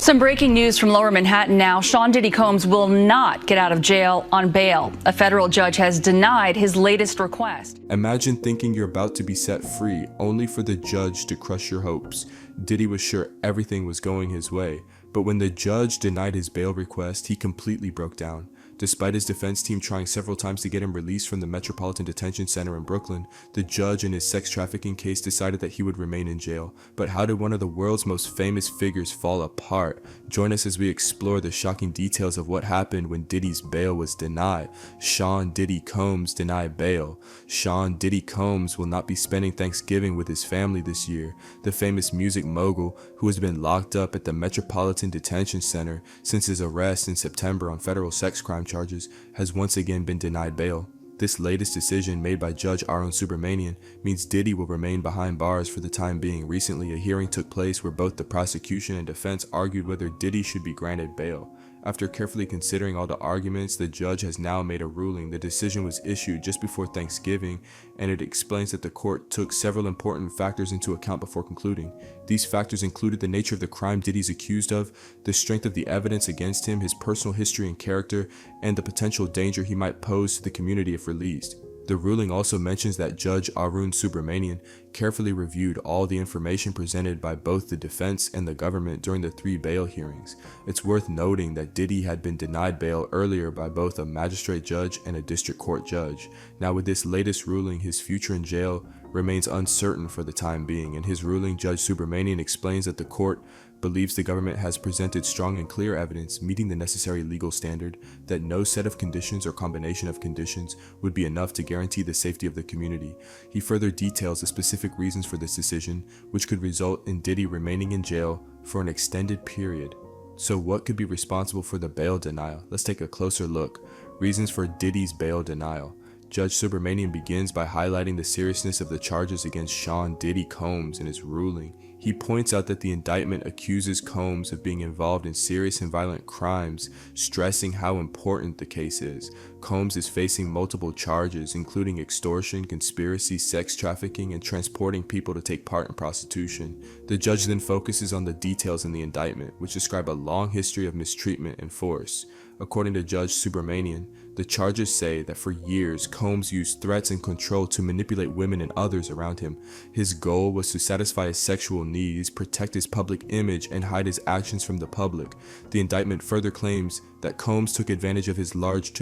Some breaking news from Lower Manhattan now. Sean Diddy Combs will not get out of jail on bail. A federal judge has denied his latest request. Imagine thinking you're about to be set free, only for the judge to crush your hopes. Diddy was sure everything was going his way, but when the judge denied his bail request, he completely broke down. Despite his defense team trying several times to get him released from the Metropolitan Detention Center in Brooklyn, the judge in his sex trafficking case decided that he would remain in jail. But how did one of the world's most famous figures fall apart? Join us as we explore the shocking details of what happened when Diddy's bail was denied. Sean Diddy Combs denied bail. Sean Diddy Combs will not be spending Thanksgiving with his family this year. The famous music mogul, who has been locked up at the Metropolitan Detention Center since his arrest in September on federal sex crime charges, has once again been denied bail. This latest decision made by Judge Aaron Subramanian means Diddy will remain behind bars for the time being. Recently, a hearing took place where both the prosecution and defense argued whether Diddy should be granted bail. After carefully considering all the arguments, the judge has now made a ruling. The decision was issued just before Thanksgiving, and it explains that the court took several important factors into account before concluding. These factors included the nature of the crime Diddy's accused of, the strength of the evidence against him, his personal history and character, and the potential danger he might pose to the community if released. The ruling also mentions that Judge Aaron Subramanian carefully reviewed all the information presented by both the defense and the government during the 3 bail hearings. It's worth noting that Diddy had been denied bail earlier by both a magistrate judge and a district court judge. Now with this latest ruling, his future in jail remains uncertain for the time being. In his ruling, Judge Subramanian explains that the court believes the government has presented strong and clear evidence meeting the necessary legal standard, that no set of conditions or combination of conditions would be enough to guarantee the safety of the community. He further details the specific reasons for this decision, which could result in Diddy remaining in jail for an extended period. So what could be responsible for the bail denial? Let's take a closer look. Reasons for Diddy's bail denial. Judge Subramanian begins by highlighting the seriousness of the charges against Sean Diddy Combs in his ruling. He points out that the indictment accuses Combs of being involved in serious and violent crimes, stressing how important the case is. Combs is facing multiple charges, including extortion, conspiracy, sex trafficking, and transporting people to take part in prostitution. The judge then focuses on the details in the indictment, which describe a long history of mistreatment and force. According to Judge Subramanian, the charges say that for years, Combs used threats and control to manipulate women and others around him. His goal was to satisfy his sexual needs, protect his public image, and hide his actions from the public. The indictment further claims that Combs took advantage of his large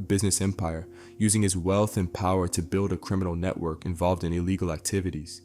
business empire, using his wealth and power to build a criminal network involved in illegal activities.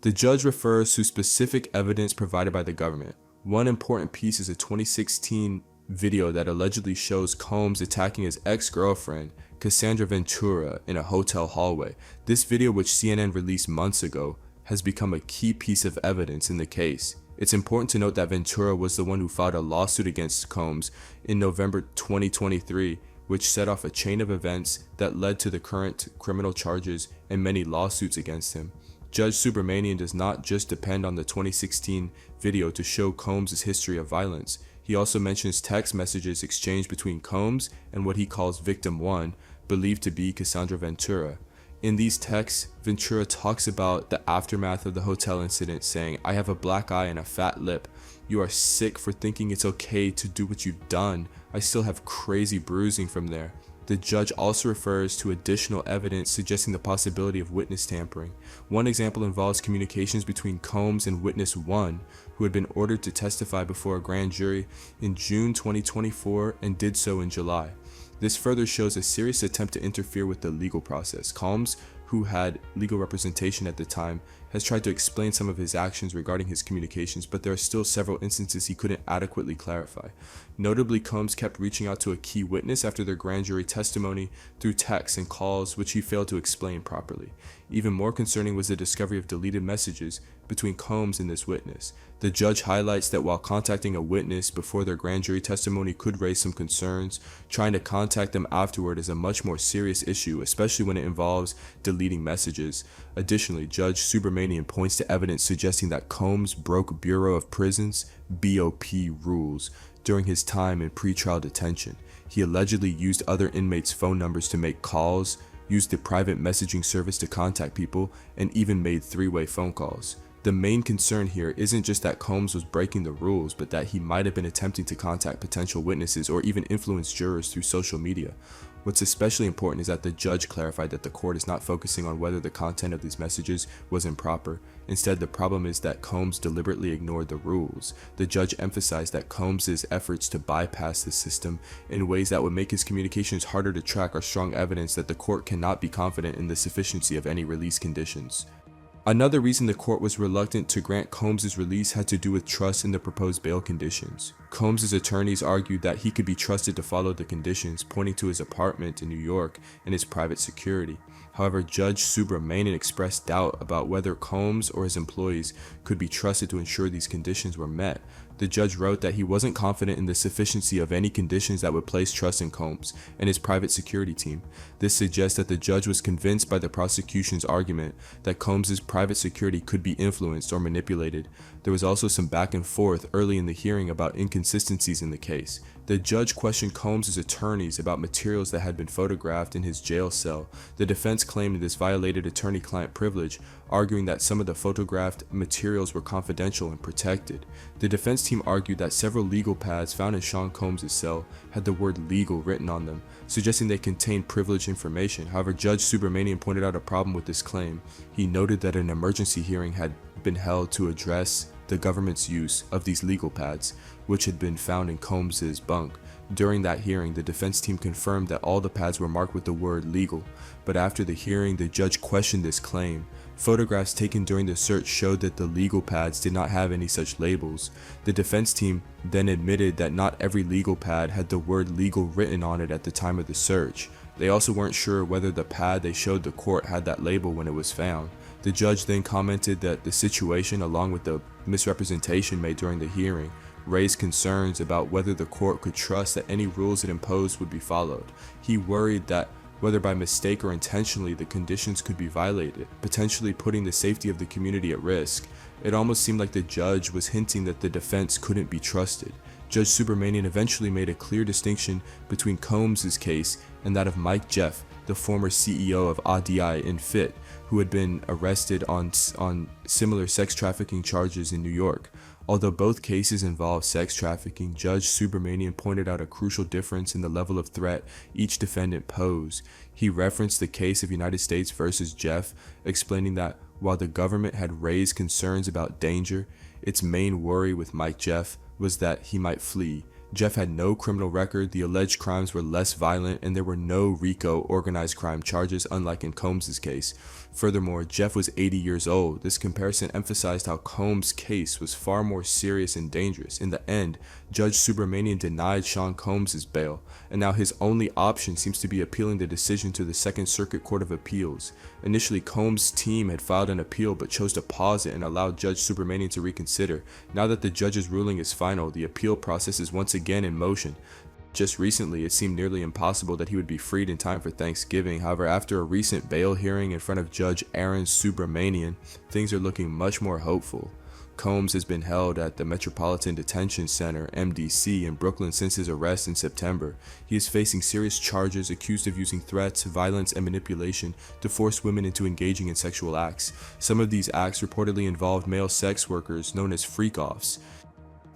The judge refers to specific evidence provided by the government. One important piece is a 2016 video that allegedly shows Combs attacking his ex-girlfriend, Cassandra Ventura, in a hotel hallway. This video, which CNN released months ago, has become a key piece of evidence in the case. It's important to note that Ventura was the one who filed a lawsuit against Combs in November 2023, which set off a chain of events that led to the current criminal charges and many lawsuits against him. Judge Subramanian does not just depend on the 2016 video to show Combs' history of violence. He also mentions text messages exchanged between Combs and what he calls Victim 1, believed to be Cassandra Ventura. In these texts, Ventura talks about the aftermath of the hotel incident, saying, "I have a black eye and a fat lip. You are sick for thinking it's okay to do what you've done. I still have crazy bruising from there." The judge also refers to additional evidence suggesting the possibility of witness tampering. One example involves communications between Combs and Witness 1, who had been ordered to testify before a grand jury in June 2024 and did so in July. This further shows a serious attempt to interfere with the legal process. Combs, who had legal representation at the time, has tried to explain some of his actions regarding his communications, but there are still several instances he couldn't adequately clarify. Notably, Combs kept reaching out to a key witness after their grand jury testimony through texts and calls, which he failed to explain properly. Even more concerning was the discovery of deleted messages between Combs and this witness. The judge highlights that while contacting a witness before their grand jury testimony could raise some concerns, trying to contact them afterward is a much more serious issue, especially when it involves deleting messages. Additionally, Judge Subramanian points to evidence suggesting that Combs broke Bureau of Prisons (BOP) rules during his time in pretrial detention. He allegedly used other inmates' phone numbers to make calls, used the private messaging service to contact people, and even made 3-way phone calls. The main concern here isn't just that Combs was breaking the rules, but that he might have been attempting to contact potential witnesses or even influence jurors through social media. What's especially important is that the judge clarified that the court is not focusing on whether the content of these messages was improper. Instead, the problem is that Combs deliberately ignored the rules. The judge emphasized that Combs' efforts to bypass the system in ways that would make his communications harder to track are strong evidence that the court cannot be confident in the sufficiency of any release conditions. Another reason the court was reluctant to grant Combs' release had to do with trust in the proposed bail conditions. Combs' attorneys argued that he could be trusted to follow the conditions, pointing to his apartment in New York and his private security. However, Judge Subramanian expressed doubt about whether Combs or his employees could be trusted to ensure these conditions were met. The judge wrote that he wasn't confident in the sufficiency of any conditions that would place trust in Combs and his private security team. This suggests that the judge was convinced by the prosecution's argument that Combs' private security could be influenced or manipulated. There was also some back and forth early in the hearing about inconsistencies in the case. The judge questioned Combs' attorneys about materials that had been photographed in his jail cell. The defense claimed this violated attorney-client privilege, arguing that some of the photographed materials were confidential and protected. The defense team argued that several legal pads found in Sean Combs' cell had the word legal written on them, suggesting they contained privileged information. However, Judge Subramanian pointed out a problem with this claim. He noted that an emergency hearing had been held to address the government's use of these legal pads, which had been found in Combs' bunk. During that hearing, the defense team confirmed that all the pads were marked with the word legal, but after the hearing, the judge questioned this claim. Photographs taken during the search showed that the legal pads did not have any such labels. The defense team then admitted that not every legal pad had the word legal written on it at the time of the search. They also weren't sure whether the pad they showed the court had that label when it was found. The judge then commented that the situation, along with the misrepresentation made during the hearing, raised concerns about whether the court could trust that any rules it imposed would be followed. He worried that whether by mistake or intentionally the conditions could be violated, potentially putting the safety of the community at risk. It almost seemed like the judge was hinting that the defense couldn't be trusted. Judge Subramanian eventually made a clear distinction between Combs' case and that of Mike Jeff, the former CEO of ADI in FIT, who had been arrested on similar sex trafficking charges in New York. Although both cases involve sex trafficking, Judge Subramanian pointed out a crucial difference in the level of threat each defendant posed. He referenced the case of United States versus Jeff, explaining that while the government had raised concerns about danger, its main worry with Mike Jeff was that he might flee. Jeff had no criminal record, the alleged crimes were less violent, and there were no RICO organized crime charges, unlike in Combs' case. Furthermore, Jeff was 80 years old. This comparison emphasized how Combs' case was far more serious and dangerous. In the end, Judge Subramanian denied Sean Combs' bail, and now his only option seems to be appealing the decision to the Second Circuit Court of Appeals. Initially, Combs' team had filed an appeal but chose to pause it and allowed Judge Subramanian to reconsider. Now that the judge's ruling is final, the appeal process is once again in motion. Just recently, it seemed nearly impossible that he would be freed in time for Thanksgiving. However, after a recent bail hearing in front of Judge Aaron Subramanian, things are looking much more hopeful. Combs has been held at the Metropolitan Detention Center, MDC, in Brooklyn since his arrest in September. He is facing serious charges, accused of using threats, violence, and manipulation to force women into engaging in sexual acts. Some of these acts reportedly involved male sex workers known as freak-offs.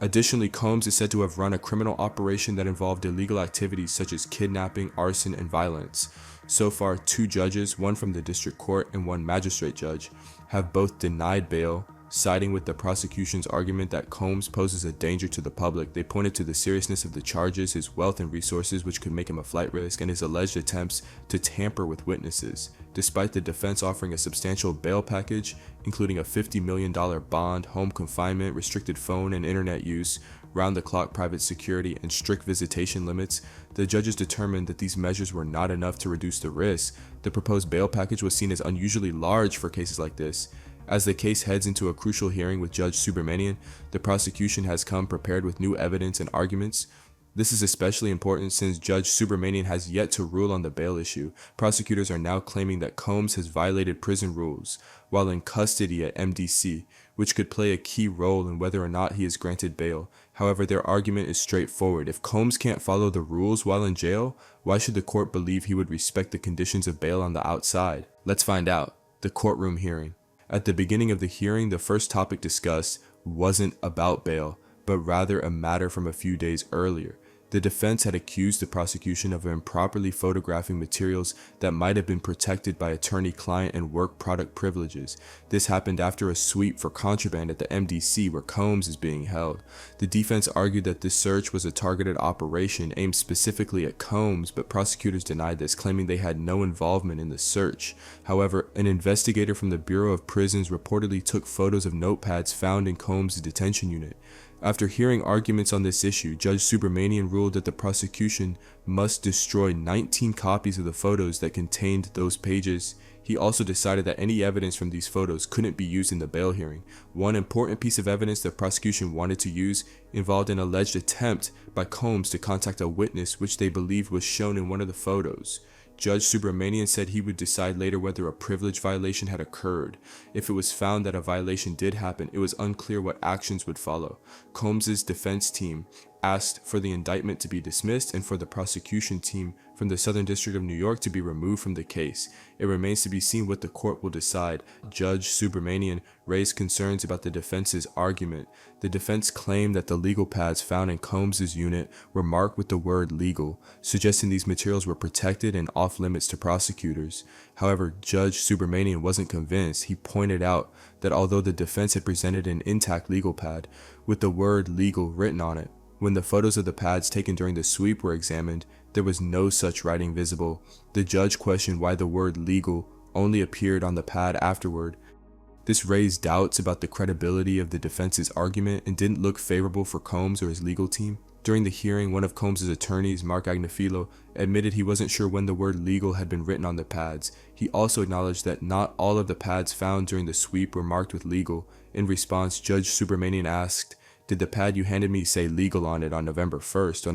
Additionally, Combs is said to have run a criminal operation that involved illegal activities such as kidnapping, arson, and violence. So far, 2 judges, one from the district court and one magistrate judge, have both denied bail, siding with the prosecution's argument that Combs poses a danger to the public. They pointed to the seriousness of the charges, his wealth and resources which could make him a flight risk, and his alleged attempts to tamper with witnesses. Despite the defense offering a substantial bail package, including a $50 million bond, home confinement, restricted phone and internet use, round-the-clock private security, and strict visitation limits, the judges determined that these measures were not enough to reduce the risk. The proposed bail package was seen as unusually large for cases like this. As the case heads into a crucial hearing with Judge Subramanian, the prosecution has come prepared with new evidence and arguments. This is especially important since Judge Subramanian has yet to rule on the bail issue. Prosecutors are now claiming that Combs has violated prison rules while in custody at MDC, which could play a key role in whether or not he is granted bail. However, their argument is straightforward. If Combs can't follow the rules while in jail, why should the court believe he would respect the conditions of bail on the outside? Let's find out. The courtroom hearing. At the beginning of the hearing, the first topic discussed wasn't about bail, but rather a matter from a few days earlier. The defense had accused the prosecution of improperly photographing materials that might have been protected by attorney-client and work product privileges. This happened after a sweep for contraband at the MDC where Combs is being held. The defense argued that this search was a targeted operation aimed specifically at Combs, but prosecutors denied this, claiming they had no involvement in the search. However, an investigator from the Bureau of Prisons reportedly took photos of notepads found in Combs' detention unit. After hearing arguments on this issue, Judge Subramanian ruled that the prosecution must destroy 19 copies of the photos that contained those pages. He also decided that any evidence from these photos couldn't be used in the bail hearing. One important piece of evidence the prosecution wanted to use involved an alleged attempt by Combs to contact a witness, which they believed was shown in one of the photos. Judge Subramanian said he would decide later whether a privilege violation had occurred. If it was found that a violation did happen, it was unclear what actions would follow. Combs' defense team asked for the indictment to be dismissed and for the prosecution team from the Southern District of New York to be removed from the case. It remains to be seen what the court will decide. Judge Subramanian raised concerns about the defense's argument. The defense claimed that the legal pads found in Combs' unit were marked with the word legal, suggesting these materials were protected and off limits to prosecutors. However, Judge Subramanian wasn't convinced. He pointed out that although the defense had presented an intact legal pad with the word legal written on it, when the photos of the pads taken during the sweep were examined, there was no such writing visible. The judge questioned why the word legal only appeared on the pad afterward. This raised doubts about the credibility of the defense's argument and didn't look favorable for Combs or his legal team. During the hearing, one of Combs' attorneys, Mark Agnifilo, admitted he wasn't sure when the word legal had been written on the pads. He also acknowledged that not all of the pads found during the sweep were marked with legal. In response, Judge Subramanian asked, "Did the pad you handed me say legal on it on November 1st?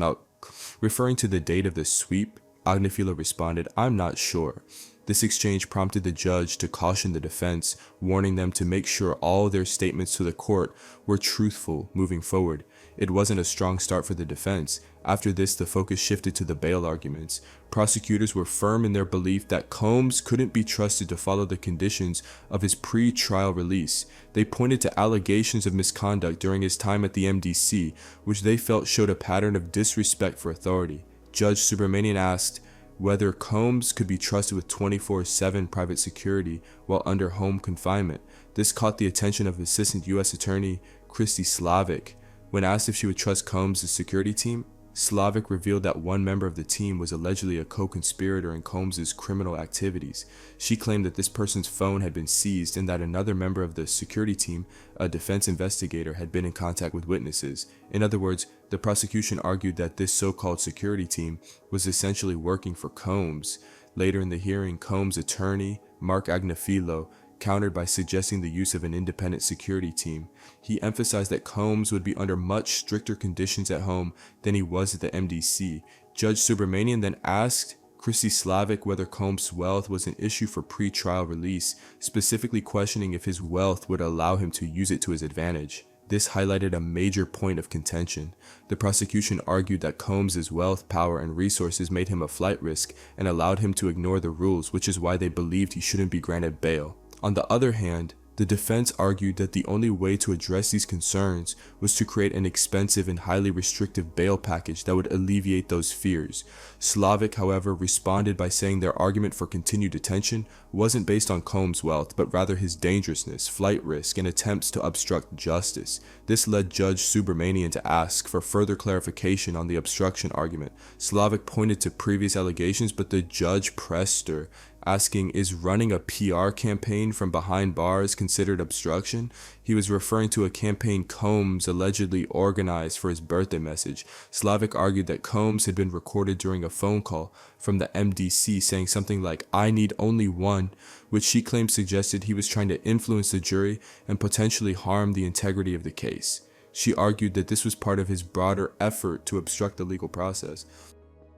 Referring to the date of the sweep, Agnifilo responded, "I'm not sure." This exchange prompted the judge to caution the defense, warning them to make sure all their statements to the court were truthful moving forward. It wasn't a strong start for the defense. After this, the focus shifted to the bail arguments. Prosecutors were firm in their belief that Combs couldn't be trusted to follow the conditions of his pre-trial release. They pointed to allegations of misconduct during his time at the MDC, which they felt showed a pattern of disrespect for authority. Judge Subramanian asked whether Combs could be trusted with 24/7 private security while under home confinement. This caught the attention of Assistant U.S. Attorney Christy Slavic. When asked if she would trust Combs' security team, Slavic revealed that one member of the team was allegedly a co-conspirator in Combs' criminal activities. She claimed that this person's phone had been seized and that another member of the security team, a defense investigator, had been in contact with witnesses. In other words, the prosecution argued that this so-called security team was essentially working for Combs. Later in the hearing, Combs' attorney, Mark Agnifilo, countered by suggesting the use of an independent security team. He emphasized that Combs would be under much stricter conditions at home than he was at the MDC. Judge Subramanian then asked Christy Slavic whether Combs' wealth was an issue for pre-trial release, specifically questioning if his wealth would allow him to use it to his advantage. This highlighted a major point of contention. The prosecution argued that Combs' wealth, power, and resources made him a flight risk and allowed him to ignore the rules, which is why they believed he shouldn't be granted bail. On the other hand, the defense argued that the only way to address these concerns was to create an expensive and highly restrictive bail package that would alleviate those fears. Slavic, however, responded by saying their argument for continued detention wasn't based on Combs' wealth, but rather his dangerousness, flight risk, and attempts to obstruct justice. This led Judge Subramanian to ask for further clarification on the obstruction argument. Slavic pointed to previous allegations, but the judge pressed her, asking, "Is running a PR campaign from behind bars considered obstruction?" He was referring to a campaign Combs allegedly organized for his birthday message. Slavic argued that Combs had been recorded during a phone call from the MDC saying something like, "I need only one," which she claimed suggested he was trying to influence the jury and potentially harm the integrity of the case. She argued that this was part of his broader effort to obstruct the legal process.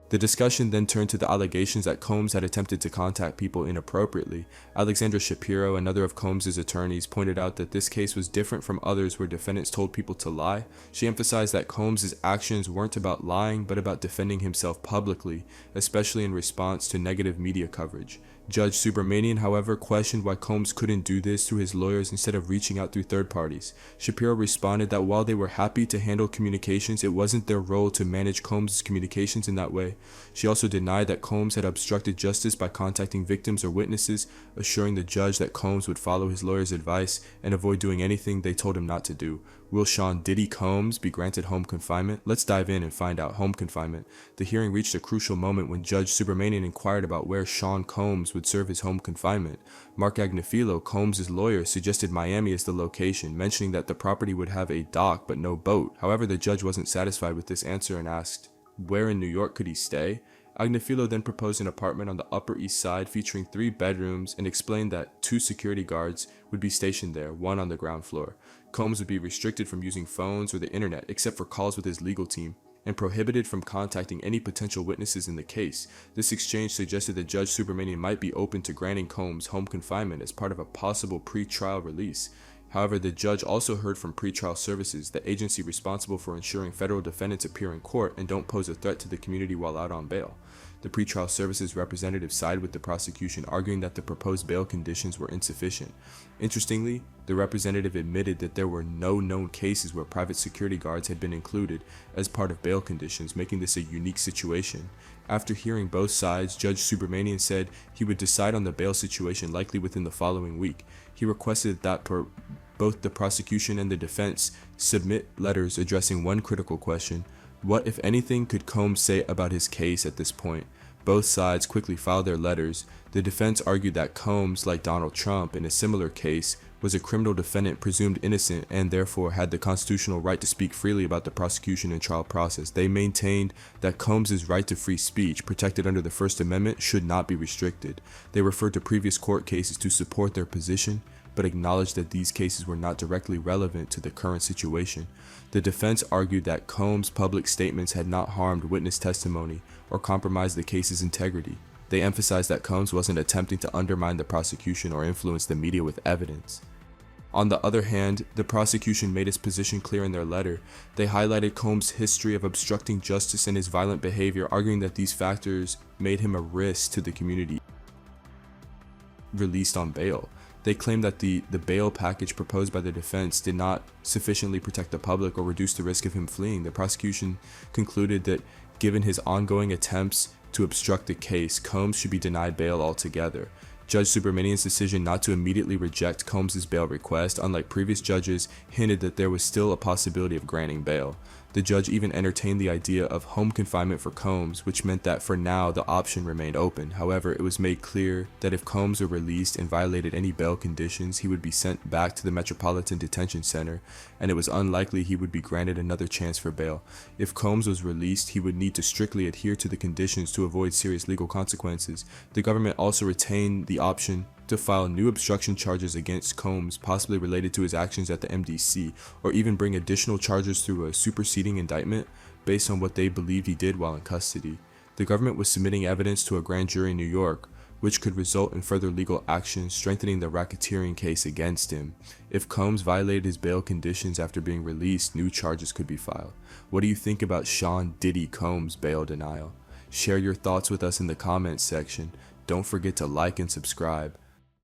The discussion then turned to the allegations that Combs had attempted to contact people inappropriately. Alexandra Shapiro, another of Combs' attorneys, pointed out that this case was different from others where defendants told people to lie. She emphasized that Combs' actions weren't about lying, but about defending himself publicly, especially in response to negative media coverage. Judge Subramanian, however, questioned why Combs couldn't do this through his lawyers instead of reaching out through third parties. Shapiro responded that while they were happy to handle communications, it wasn't their role to manage Combs' communications in that way. She also denied that Combs had obstructed justice by contacting victims or witnesses, assuring the judge that Combs would follow his lawyer's advice and avoid doing anything they told him not to do. Will Sean Diddy Combs be granted home confinement? Let's dive in and find out. Home confinement. The hearing reached a crucial moment when Judge Subramanian inquired about where Sean Combs would serve his home confinement. Mark Agnifilo, Combs' lawyer, suggested Miami as the location, mentioning that the property would have a dock but no boat. However, the judge wasn't satisfied with this answer and asked, where in New York could he stay? Agnifilo then proposed an apartment on the Upper East Side featuring 3 bedrooms and explained that 2 security guards would be stationed there, 1 on the ground floor. Combs would be restricted from using phones or the internet except for calls with his legal team, and prohibited from contacting any potential witnesses in the case. This exchange suggested that Judge Subramanian might be open to granting Combs home confinement as part of a possible pre-trial release. However, the judge also heard from pretrial services, the agency responsible for ensuring federal defendants appear in court and don't pose a threat to the community while out on bail. The pretrial services representative sided with the prosecution, arguing that the proposed bail conditions were insufficient. Interestingly, the representative admitted that there were no known cases where private security guards had been included as part of bail conditions, making this a unique situation. After hearing both sides, Judge Subramanian said he would decide on the bail situation likely within the following week. He requested that both the prosecution and the defense submit letters addressing one critical question: what, if anything, could Combs say about his case at this point? Both sides quickly filed their letters. The defense argued that Combs, like Donald Trump in a similar case, was a criminal defendant presumed innocent and therefore had the constitutional right to speak freely about the prosecution and trial process. They maintained that Combs' right to free speech, protected under the First Amendment, should not be restricted. They referred to previous court cases to support their position, but acknowledged that these cases were not directly relevant to the current situation. The defense argued that Combs' public statements had not harmed witness testimony or compromised the case's integrity. They emphasized that Combs wasn't attempting to undermine the prosecution or influence the media with evidence. On the other hand, the prosecution made its position clear in their letter. They highlighted Combs' history of obstructing justice and his violent behavior, arguing that these factors made him a risk to the community. Released on bail. They claimed that the bail package proposed by the defense did not sufficiently protect the public or reduce the risk of him fleeing. The prosecution concluded that given his ongoing attempts to obstruct the case, Combs should be denied bail altogether. Judge Subramanian's decision not to immediately reject Combs' bail request, unlike previous judges, hinted that there was still a possibility of granting bail. The judge even entertained the idea of home confinement for Combs, which meant that for now the option remained open. However, it was made clear that if Combs were released and violated any bail conditions, he would be sent back to the Metropolitan Detention Center, and it was unlikely he would be granted another chance for bail. If Combs was released, he would need to strictly adhere to the conditions to avoid serious legal consequences. The government also retained the option to file new obstruction charges against Combs, possibly related to his actions at the MDC, or even bring additional charges through a superseding indictment based on what they believed he did while in custody. The government was submitting evidence to a grand jury in New York, which could result in further legal action, strengthening the racketeering case against him. If Combs violated his bail conditions after being released, new charges could be filed. What do you think about Sean Diddy Combs' bail denial? Share your thoughts with us in the comments section. Don't forget to like and subscribe.